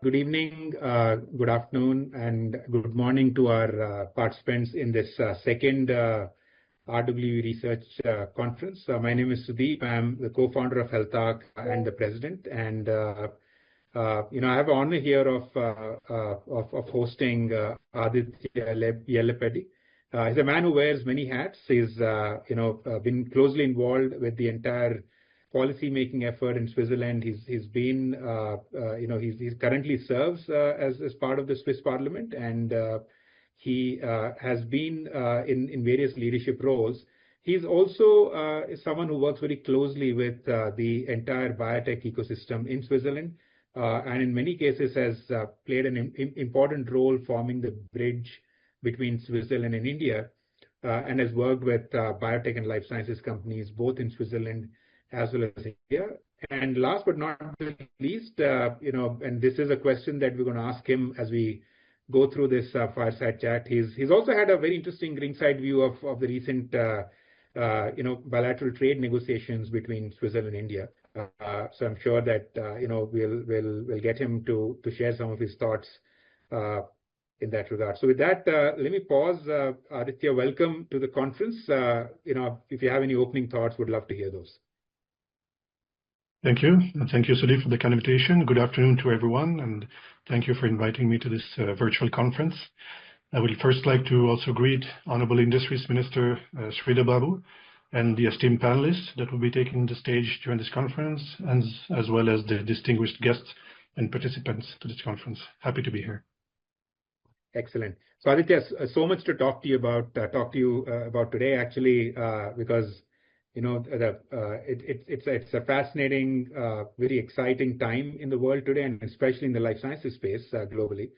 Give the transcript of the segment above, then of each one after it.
Good evening, good afternoon, and good morning to our participants in this second RWEsearch conference. My name is Sudeep. I'm the co-founder of Healthark and the president. And I have the honor here of hosting Aditya Yellepeddi. He's a man who wears many hats. He's been closely involved with the entire policy-making effort in Switzerland. He's been, he currently serves as part of the Swiss Parliament, and he has been in various leadership roles. He's also someone who works very closely with the entire biotech ecosystem in Switzerland, and in many cases has played an important role forming the bridge between Switzerland and India, and has worked with biotech and life sciences companies both in Switzerland as well as India. And last but not least, and this is a question that we're going to ask him as we go through this fireside chat. He's also had a very interesting ringside view of the recent, bilateral trade negotiations between Switzerland and India. So I'm sure that we'll get him to share some of his thoughts in that regard. So with that, let me pause. Aditya, welcome to the conference. If you have any opening thoughts, would love to hear those. Thank you. And thank you, Sudeep, for the kind invitation. Good afternoon to everyone, and thank you for inviting me to this virtual conference. I would first like to also greet Honorable Industries Minister Sridhar Babu and the esteemed panelists that will be taking the stage during this conference, and as well as the distinguished guests and participants to this conference. Happy to be here. Excellent. So Aditya, so much to talk to you about today, actually, because it's a fascinating, very exciting time in the world today, and especially in the life sciences space globally.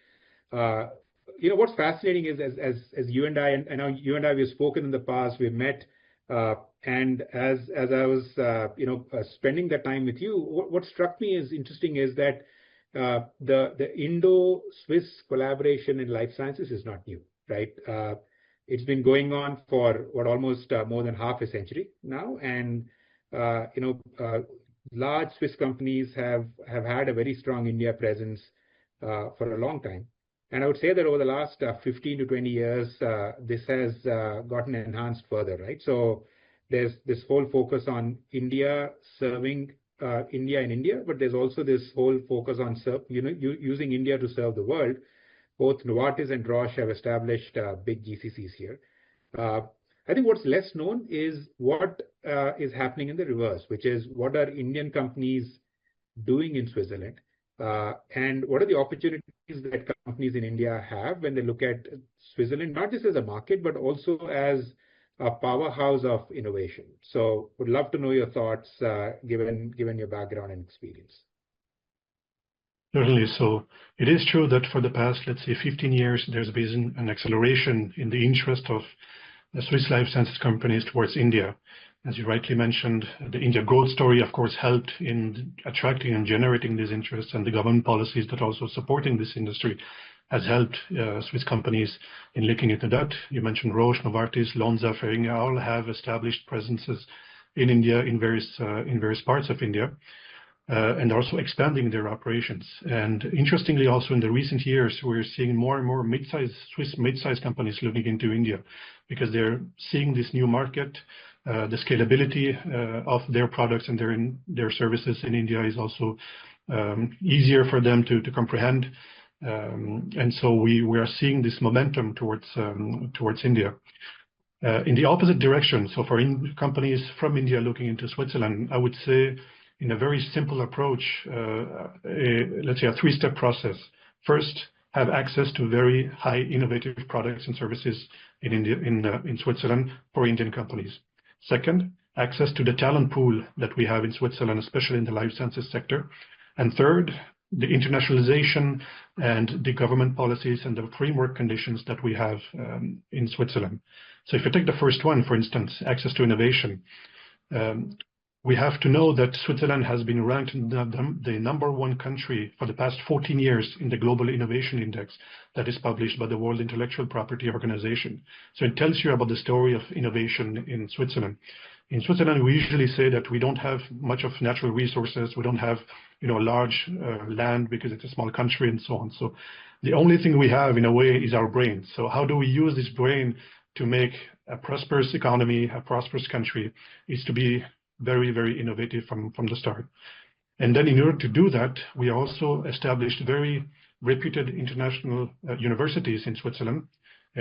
What's fascinating is as you and I we've spoken in the past, we've met, and as I was spending that time with you, what struck me as interesting is that the Indo-Swiss collaboration in life sciences is not new, right? It's been going on for almost more than half a century now, and large Swiss companies have had a very strong India presence for a long time. And I would say that over the last 15 to 20 years, this has gotten enhanced further, right? So there's this whole focus on India serving India in India, but there's also this whole focus on using India to serve the world. Both Novartis and Roche have established big GCCs here. I think what's less known is what is happening in the reverse, which is what are Indian companies doing in Switzerland, and what are the opportunities that companies in India have when they look at Switzerland, not just as a market, but also as a powerhouse of innovation. So would love to know your thoughts, given your background and experience. Certainly. So it is true that for the past, let's say, 15 years, there's been an acceleration in the interest of the Swiss life sciences companies towards India. As you rightly mentioned, the India growth story, of course, helped in attracting and generating these interests, and the government policies that also supporting this industry has helped Swiss companies in looking into that. You mentioned Roche, Novartis, Lonza, Ferring all have established presences in India in various parts of India. And also expanding their operations. And interestingly, also in the recent years, we're seeing more and more Swiss mid-sized companies looking into India because they're seeing this new market. The scalability of their products and their services in India is also easier for them to comprehend. And so we are seeing this momentum towards India. In the opposite direction, so for companies from India looking into Switzerland, I would say in a very simple approach, let's say a three-step process. First, have access to very high innovative products and services in India, in Switzerland for Indian companies. Second, access to the talent pool that we have in Switzerland, especially in the life sciences sector. And third, the internationalization and the government policies and the framework conditions that we have in Switzerland. So if you take the first one, for instance, access to innovation, we have to know that Switzerland has been ranked the number one country for the past 14 years in the Global Innovation Index that is published by the World Intellectual Property Organization. So it tells you about the story of innovation in Switzerland. In Switzerland, we usually say that we don't have much of natural resources. We don't have, large land because it's a small country and so on. So the only thing we have in a way is our brain. So how do we use this brain to make a prosperous economy, a prosperous country, is to be very, very innovative from the start. And then in order to do that, we also established very reputed international universities in Switzerland,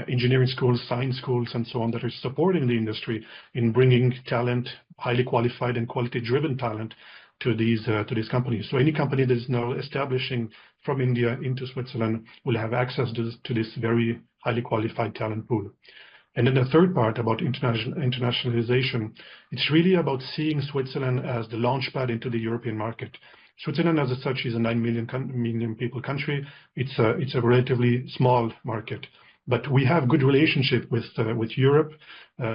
engineering schools, science schools, and so on, that are supporting the industry in bringing talent, highly qualified and quality-driven talent to these companies. So any company that is now establishing from India into Switzerland will have access to this very highly qualified talent pool. And then the third part about internationalization, it's really about seeing Switzerland as the launchpad into the European market. Switzerland as such is a 9 million people country. It's a relatively small market. But we have good relationship with Europe.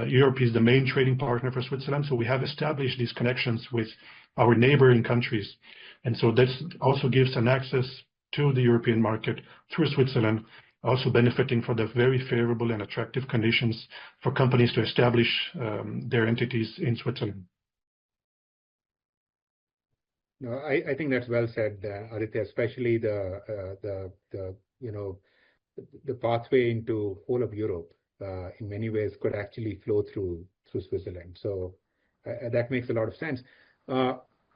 Europe is the main trading partner for Switzerland, so we have established these connections with our neighboring countries. And so this also gives an access to the European market through Switzerland, also benefiting from the very favorable and attractive conditions for companies to establish their entities in Switzerland. No, I think that's well said, Aditya, especially the pathway into whole of Europe in many ways could actually flow through Switzerland. So that makes a lot of sense.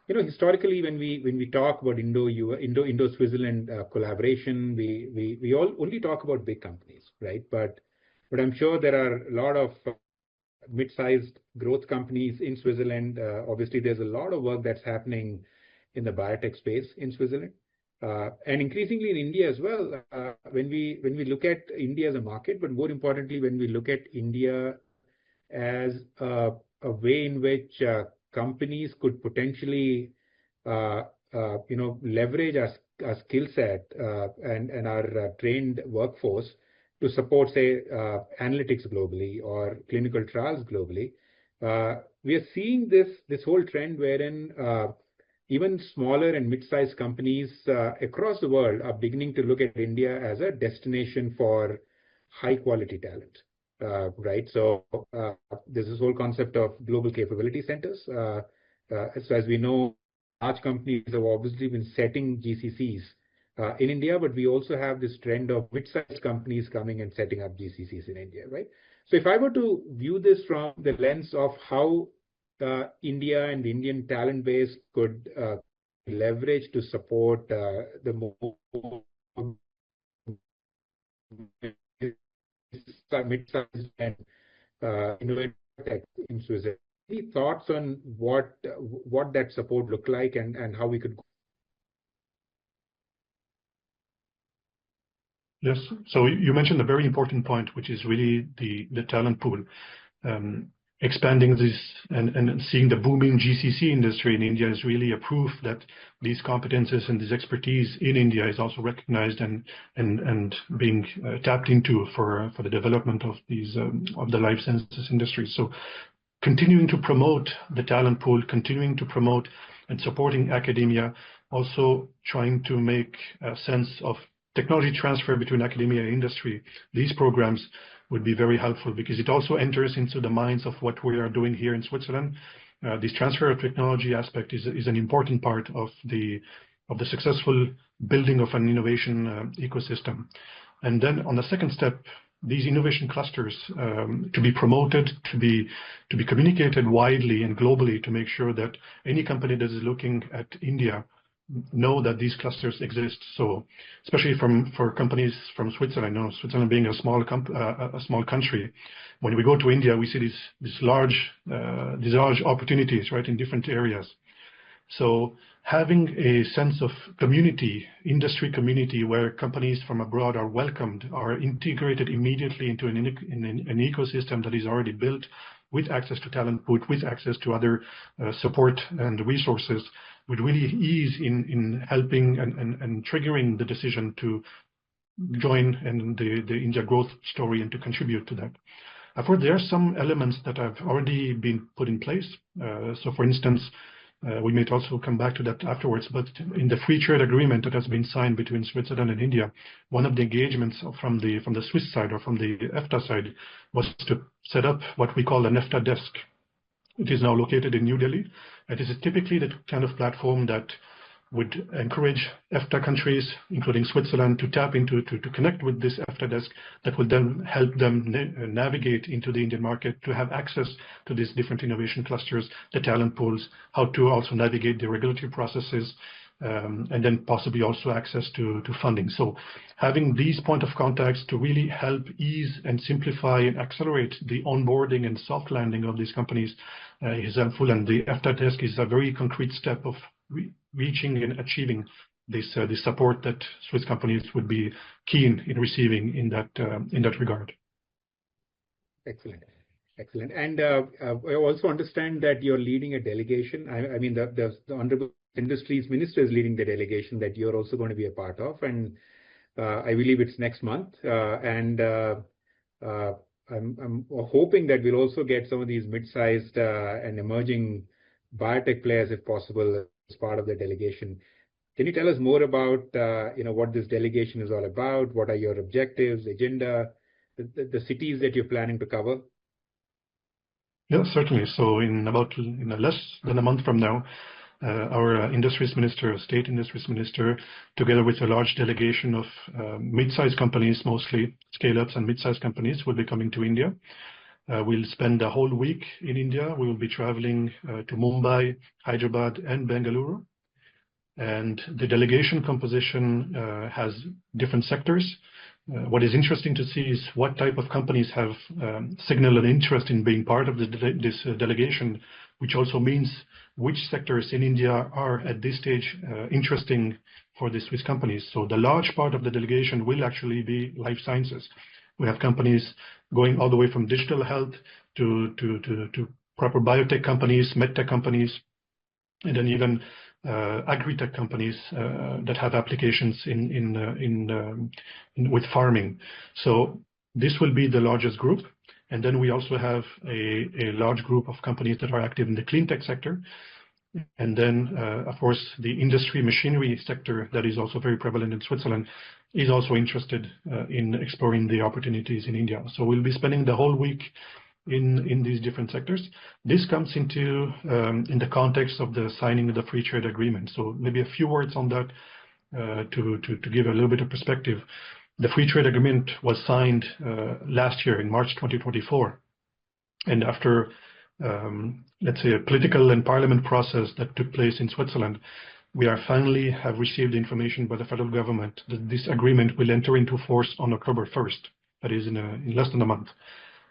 Historically, when we talk about Indo-Switzerland collaboration, we all only talk about big companies, right? But I'm sure there are a lot of mid-sized growth companies in Switzerland. Obviously, there's a lot of work that's happening in the biotech space in Switzerland. And increasingly in India as well, when we look at India as a market, but more importantly, when we look at India as a way in which companies could potentially, leverage our skill set and our trained workforce to support, say, analytics globally or clinical trials globally. We are seeing this whole trend wherein even smaller and mid-sized companies across the world are beginning to look at India as a destination for high-quality talent, right? So there's this whole concept of global capability centers. So as we know, large companies have obviously been setting GCCs in India, but we also have this trend of mid-sized companies coming and setting up GCCs in India, right? So if I were to view this from the lens of how India and the Indian talent base could leverage to support the more mid-sized and innovative tech in Switzerland. Any thoughts on what that support look like and how we could go? Yes. So you mentioned a very important point, which is really the talent pool. Expanding this and seeing the booming GCC industry in India is really a proof that these competences and this expertise in India is also recognized and being tapped into for the development of these of the life sciences industry. So continuing to promote the talent pool, continuing to promote and supporting academia, also trying to make a sense of technology transfer between academia and industry. These programs would be very helpful because it also enters into the minds of what we are doing here in Switzerland. This transfer of technology aspect is an important part of the successful building of an innovation ecosystem. And then on the second step, these innovation clusters to be promoted, to be communicated widely and globally to make sure that any company that is looking at India know that these clusters exist. So especially for companies from Switzerland, Switzerland being a small country, when we go to India, we see these large opportunities, right, in different areas. So having a sense of community, industry community, where companies from abroad are welcomed, are integrated immediately into an ecosystem that is already built with access to talent pool, with access to other support and resources, would really ease in helping and triggering the decision to join in the India growth story and to contribute to that. Of course, there are some elements that have already been put in place. So for instance, we may also come back to that afterwards, but in the free trade agreement that has been signed between Switzerland and India, one of the engagements from the Swiss side or from the EFTA side was to set up what we call an EFTA desk, It is now located in New Delhi. It is typically the kind of platform that would encourage EFTA countries, including Switzerland, to tap into, to connect with this EFTA desk that will then help them navigate into the Indian market, to have access to these different innovation clusters, the talent pools, how to also navigate the regulatory processes, and then possibly also access to funding. So having these point of contacts to really help ease and simplify and accelerate the onboarding and soft landing of these companies is helpful. And the EFTA desk is a very concrete step of reaching and achieving this support that Swiss companies would be keen in receiving in that regard. Excellent. Excellent. And I also understand that you're leading a delegation. I mean, the Honorable Industries Minister is leading the delegation that you're also going to be a part of. And I believe it's next month. I'm hoping that we'll also get some of these mid-sized and emerging biotech players, if possible, as part of the delegation. Can you tell us more about what this delegation is all about? What are your objectives, agenda, the cities that you're planning to cover? Yeah, certainly. So in less than a month from now, our Industries Minister, State Industries Minister, together with a large delegation of mid-sized companies, mostly scale-ups and mid-sized companies, will be coming to India. We'll spend a whole week in India. We will be traveling to Mumbai, Hyderabad, and Bengaluru. And the delegation composition has different sectors. What is interesting to see is what type of companies have signaled an interest in being part of this delegation, which also means which sectors in India are at this stage interesting for the Swiss companies. So the large part of the delegation will actually be life sciences. We have companies going all the way from digital health to proper biotech companies, medtech companies, and then even agri-tech companies that have applications with farming. So this will be the largest group. And then we also have a large group of companies that are active in the clean tech sector. And then, of course, the industry machinery sector that is also very prevalent in Switzerland is also interested in exploring the opportunities in India. So we'll be spending the whole week in these different sectors. This comes into in the context of the signing of the free trade agreement. So maybe a few words on that to give a little bit of perspective. The free trade agreement was signed last year in March 2024. And after, let's say, a political and parliament process that took place in Switzerland, we finally have received information by the federal government that this agreement will enter into force on October 1st. That is in less than a month.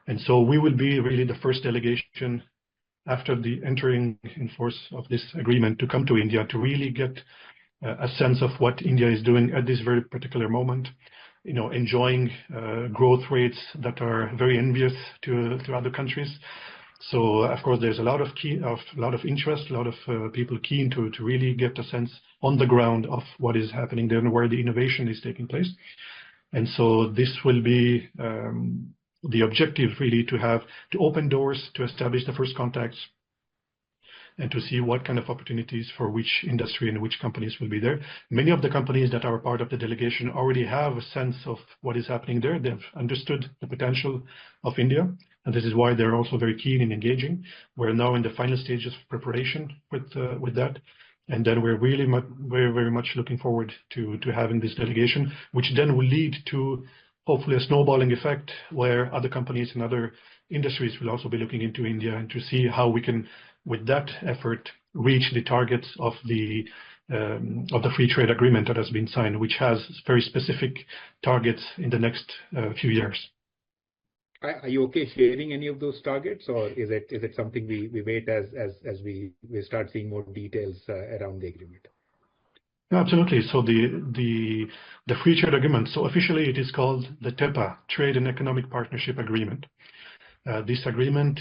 And so we will be really the first delegation after the entering in force of this agreement to come to India to really get a sense of what India is doing at this very particular moment, enjoying growth rates that are very envious to other countries. So, of course, there's a lot of interest, a lot of people keen to really get a sense on the ground of what is happening there and where the innovation is taking place. And so this will be the objective, really, to open doors, to establish the first contacts, and to see what kind of opportunities for which industry and which companies will be there. Many of the companies that are part of the delegation already have a sense of what is happening there. They've understood the potential of India, and this is why they're also very keen in engaging. We're now in the final stages of preparation with that, and then we're really very, very much looking forward to having this delegation, which then will lead to hopefully a snowballing effect where other companies and other industries will also be looking into India and to see how we can, with that effort, reach the targets of the free trade agreement that has been signed, which has very specific targets in the next few years. Are you okay sharing any of those targets, or is it something we wait as we start seeing more details around the agreement? Absolutely. So the free trade agreement, so officially it is called the TEPA, Trade and Economic Partnership Agreement. This agreement,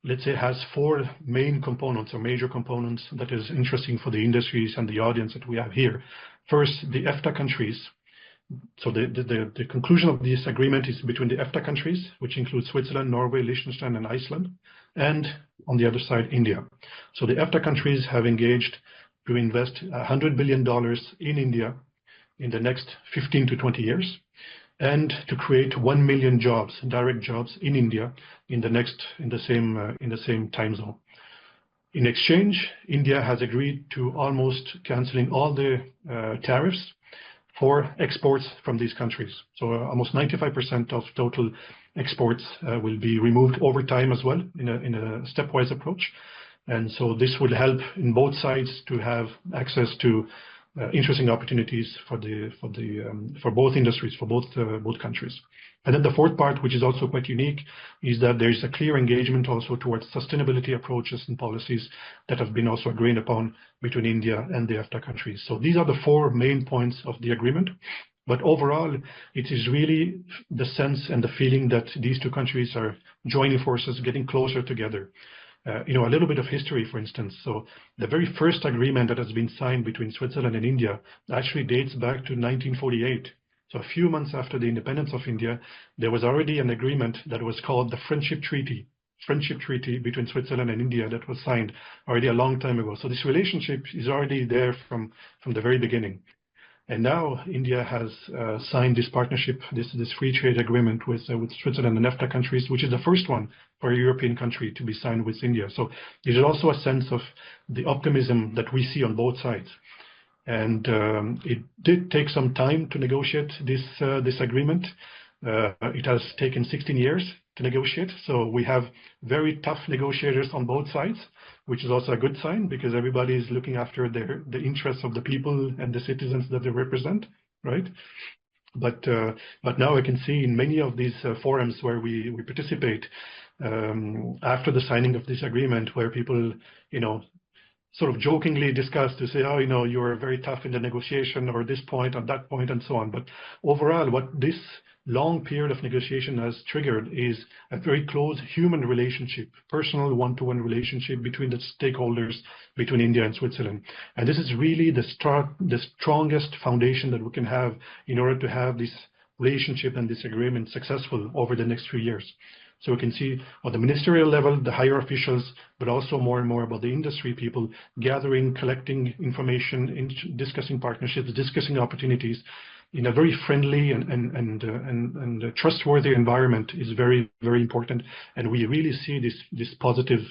let's say, has four main components or major components that is interesting for the industries and the audience that we have here. First, the EFTA countries. So the conclusion of this agreement is between the EFTA countries, which include Switzerland, Norway, Liechtenstein, and Iceland, and on the other side, India. So the EFTA countries have engaged to invest $100 billion in India in the next 15 to 20 years. and to create 1 million jobs, direct jobs in India in the same time zone. In exchange, India has agreed to almost canceling all the tariffs for exports from these countries. So almost 95% of total exports will be removed over time as well in a stepwise approach. And so this will help in both sides to have access to interesting opportunities for both industries, for both countries. And then the fourth part, which is also quite unique, is that there is a clear engagement also towards sustainability approaches and policies that have been also agreed upon between India and the EFTA countries. So these are the four main points of the agreement. But overall, it is really the sense and the feeling that these two countries are joining forces, getting closer together. A little bit of history, for instance. So the very first agreement that has been signed between Switzerland and India actually dates back to 1948. So a few months after the independence of India, there was already an agreement that was called the Friendship Treaty between Switzerland and India that was signed already a long time ago. So this relationship is already there from the very beginning. And now India has signed this partnership, this free trade agreement with Switzerland and EFTA countries, which is the first one for a European country to be signed with India. So there's also a sense of the optimism that we see on both sides. And it did take some time to negotiate this agreement. It has taken 16 years to negotiate. So we have very tough negotiators on both sides, which is also a good sign because everybody is looking after the interests of the people and the citizens that they represent, right? But now I can see in many of these forums where we participate after the signing of this agreement, where people, sort of jokingly discuss to say, you were very tough in the negotiation or this point or that point and so on. But overall, what this long period of negotiation has triggered is a very close human relationship, personal one-to-one relationship between the stakeholders between India and Switzerland. And this is really the strongest foundation that we can have in order to have this relationship and this agreement successful over the next few years. So we can see on the ministerial level, the higher officials, but also more and more about the industry people gathering, collecting information, discussing partnerships, discussing opportunities in a very friendly and trustworthy environment is very, very important. And we really see this positive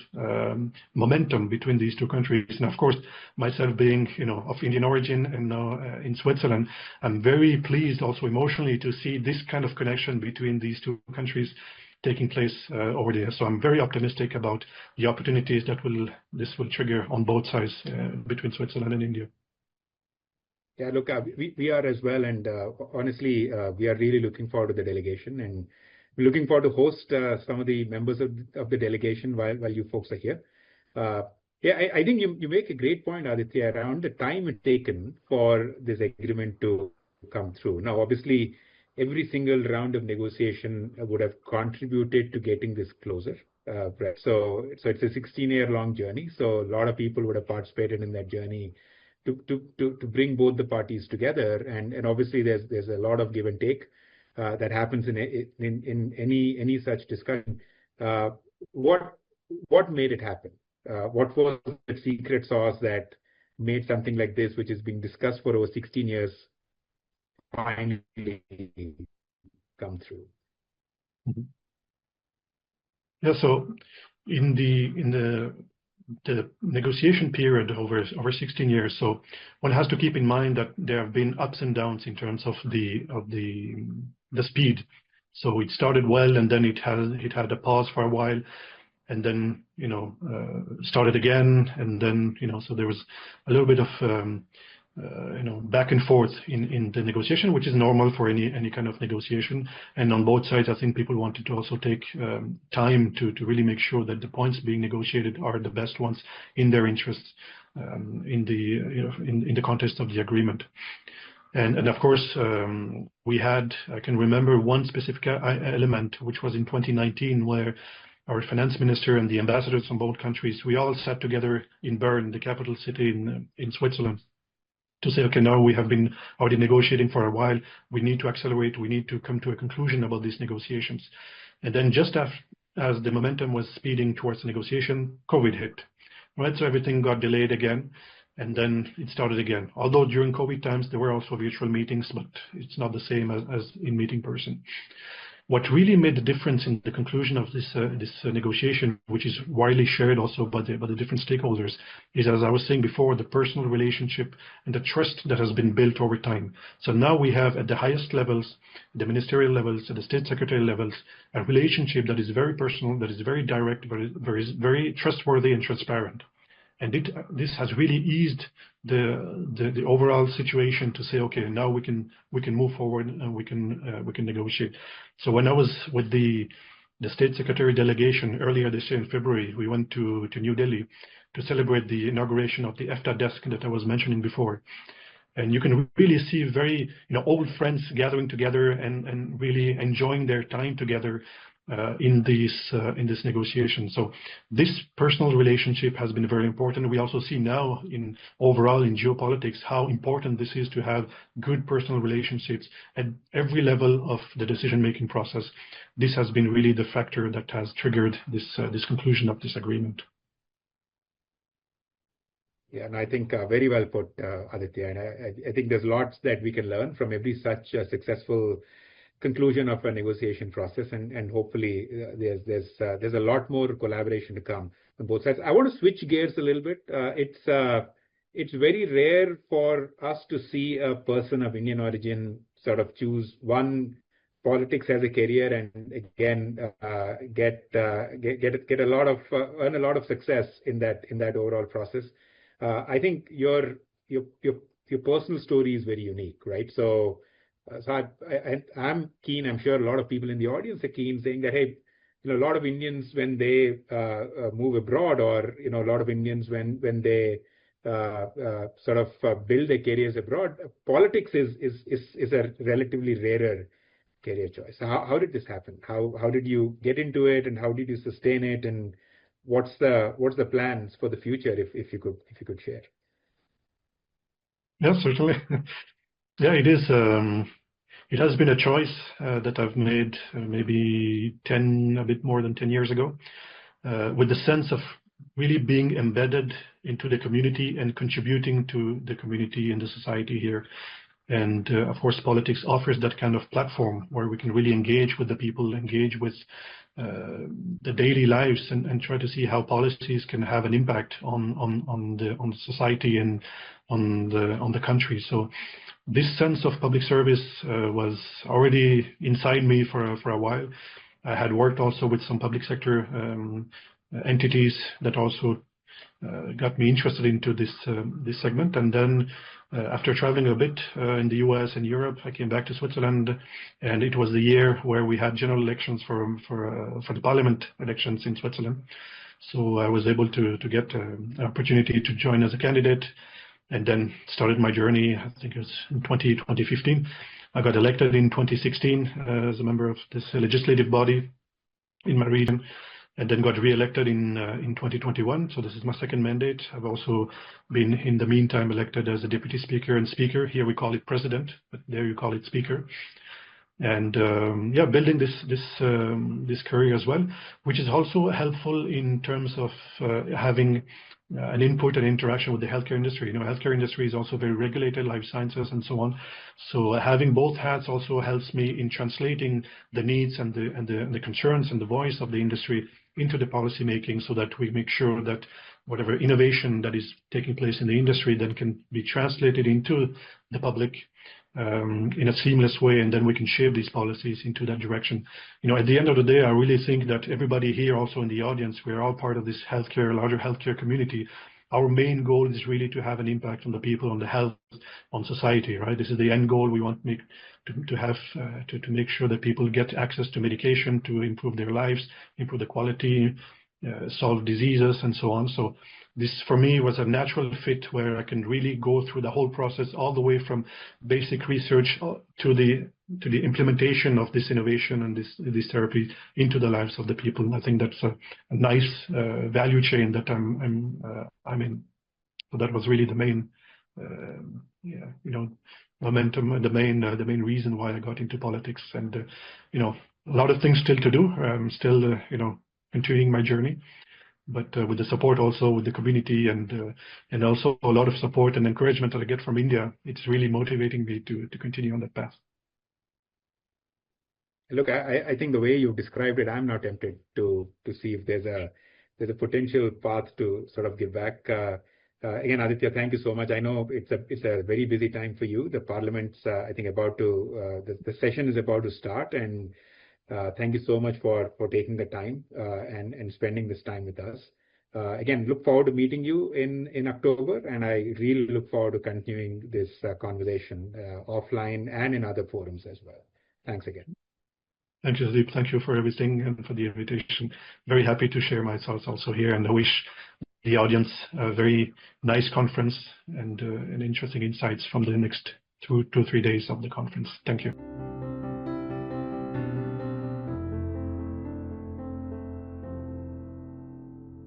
momentum between these two countries. And of course, myself being of Indian origin and now in Switzerland, I'm very pleased also emotionally to see this kind of connection between these two countries taking place over there. So I'm very optimistic about the opportunities that this will trigger on both sides between Switzerland and India. Yeah, look, we are as well, and honestly, we are really looking forward to the delegation, and we're looking forward to host some of the members of the delegation while you folks are here. I think you make a great point, Aditya, around the time it taken for this agreement to come through. Now, obviously, every single round of negotiation would have contributed to getting this closer. Right. So it's a 16-year-long journey. So a lot of people would have participated in that journey to bring both the parties together. And obviously, there's a lot of give and take that happens in any such discussion. What made it happen? What was the secret sauce that made something like this, which is being discussed for over 16 years, finally come through? Mm-hmm. Yeah, so in the negotiation period over 16 years, so one has to keep in mind that there have been ups and downs in terms of the speed. So it started well, and then it had a pause for a while, and then started again, and then so there was a little bit of back and forth in the negotiation, which is normal for any kind of negotiation. And on both sides, I think people wanted to also take time to really make sure that the points being negotiated are the best ones in their interests in the context of the agreement. And of course, I can remember one specific element, which was in 2019, where our finance minister and the ambassadors from both countries, we all sat together in Bern, the capital city in Switzerland, to say, okay, now we have been already negotiating for a while. We need to accelerate. We need to come to a conclusion about these negotiations. And then just as the momentum was speeding towards the negotiation, COVID hit, right? So everything got delayed again. and then it started again. Although during COVID times, there were also virtual meetings, but it's not the same as in meeting person. What really made the difference in the conclusion of this negotiation, which is widely shared also by the different stakeholders, is, as I was saying before, the personal relationship and the trust that has been built over time. So now we have at the highest levels, the ministerial levels, at the state secretary levels, a relationship that is very personal, that is very direct, very trustworthy and transparent. And this has really eased the overall situation to say, okay, now we can move forward and we can negotiate. So when I was with the state secretary delegation earlier this year in February, we went to New Delhi to celebrate the inauguration of the EFTA desk that I was mentioning before. And you can really see very old friends gathering together and really enjoying their time together in this negotiation. So this personal relationship has been very important. We also see now overall in geopolitics how important this is to have good personal relationships at every level of the decision-making process. This has been really the factor that has triggered this conclusion of this agreement. Yeah, and I think very well put, Aditya. And I think there's lots that we can learn from every such successful conclusion of a negotiation process, and hopefully there's a lot more collaboration to come on both sides. I want to switch gears a little bit. It's very rare for us to see a person of Indian origin sort of choose one politics as a career and again get a lot of earn a lot of success in that overall process. I think your personal story is very unique, right? So I'm keen. I'm sure a lot of people in the audience are keen, saying that, hey, a lot of Indians when they move abroad, or a lot of Indians when they sort of build their careers abroad, politics is a relatively rarer career choice. How did this happen? How did you get into it, and how did you sustain it, and what's the plans for the future, if you could share? Yeah, certainly. Yeah, it is. It has been a choice that I've made maybe a bit more than 10 years ago, with the sense of really being embedded into the community and contributing to the community and the society here. And of course, politics offers that kind of platform where we can really engage with the people, engage with the daily lives, and try to see how policies can have an impact on the society and on the country. So this sense of public service was already inside me for a while. I had worked also with some public sector entities that also got me interested into this segment. And then after traveling a bit in the US and Europe, I came back to Switzerland, and it was the year where we had general elections for the parliament elections in Switzerland. So I was able to get an opportunity to join as a candidate, and then started my journey. I think it was in 2015. I got elected in 2016 as a member of this legislative body in my region, and then got re-elected in 2021. So this is my second mandate. I've also been, in the meantime, elected as a deputy speaker and speaker. Here we call it president, but there you call it speaker. And yeah, building this career as well, which is also helpful in terms of having an input and interaction with the healthcare industry. Healthcare industry is also very regulated, life sciences and so on. So having both hats also helps me in translating the needs and the concerns and the voice of the industry into the policy making, so that we make sure that whatever innovation that is taking place in the industry then can be translated into the public in a seamless way, and then we can shape these policies into that direction. At the end of the day, I really think that everybody here, also in the audience, we're all part of this larger healthcare community. Our main goal is really to have an impact on the people, on the health, on society, right? This is the end goal. We want to make sure that people get access to medication, to improve their lives, improve the quality, solve diseases, and so on. So this, for me, was a natural fit where I can really go through the whole process, all the way from basic research to the implementation of this innovation and this therapy into the lives of the people. I think that's a nice value chain that I'm in. So that was really the main, momentum, and the main reason why I got into politics. And a lot of things still to do. I'm still, continuing my journey. but with the support also with the community and also a lot of support and encouragement that I get from India, it's really motivating me to continue on that path. Look, I think the way you described it, I'm not tempted to see if there's a potential path to sort of give back. Again, Aditya, thank you so much. I know it's a very busy time for you. The Parliament's I think about to the session is about to start, and thank you so much for taking the time and spending this time with us. Again, look forward to meeting you in October, and I really look forward to continuing this conversation offline and in other forums as well. Thanks again. Thank you, Sudeep. Thank you for everything and for the invitation. Very happy to share my thoughts also here, and I wish the audience a very nice conference and interesting insights from the next 2 to 3 days of the conference. Thank you.